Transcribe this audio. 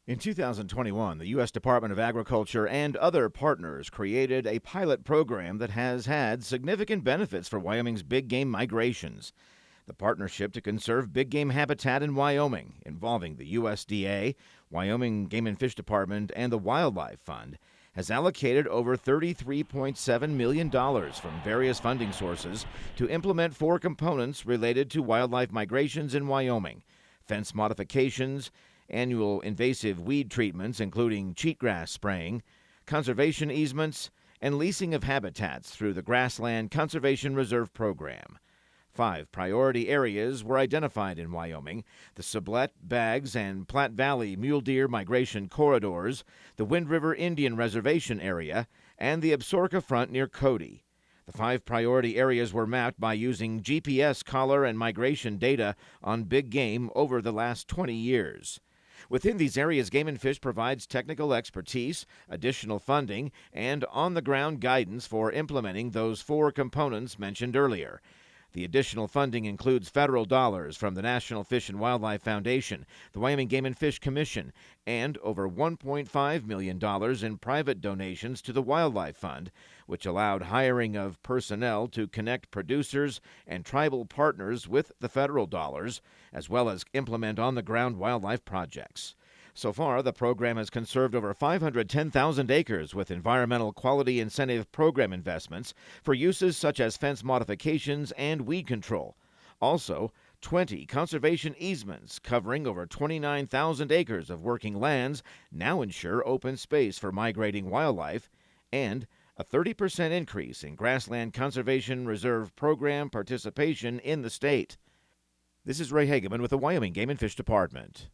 In 2021, the U.S. Department of Agriculture and other partners created a pilot program that has had significant benefits for Wyoming's big game migrations. The Partnership to Conserve Big Game Habitat in Wyoming, involving the USDA, Wyoming Game and Fish Department, and the Wyldlife Fund, has allocated over $33.7 million from various funding sources to implement four components related to wildlife migrations in Wyoming: fence modifications, annual invasive weed treatments, including cheatgrass spraying, conservation easements, and leasing of habitats through the Grassland Conservation Reserve Program. 5 priority areas were identified in Wyoming: the Sublette, Baggs, and Platte Valley mule deer migration corridors, the Wind River Indian Reservation area, and the Absaroka Front near Cody. The 5 priority areas were mapped by using GPS collar and migration data on big game over the last 20 years. Within these areas, Game and Fish provides technical expertise, additional funding, and on-the-ground guidance for implementing those 4 components mentioned earlier. The additional funding includes federal dollars from the National Fish and Wildlife Foundation, the Wyoming Game and Fish Commission, and over $1.5 million in private donations to the Wyldlife Fund, which allowed hiring of personnel to connect producers and tribal partners with the federal dollars, as well as implement on-the-ground wildlife projects. So far, the program has conserved over 510,000 acres with environmental quality incentive program investments for uses such as fence modifications and weed control. Also, 20 conservation easements covering over 29,000 acres of working lands now ensure open space for migrating wildlife, and a 30% increase in Grassland Conservation Reserve Program participation in the state. This is Ray Hageman with the Wyoming Game and Fish Department.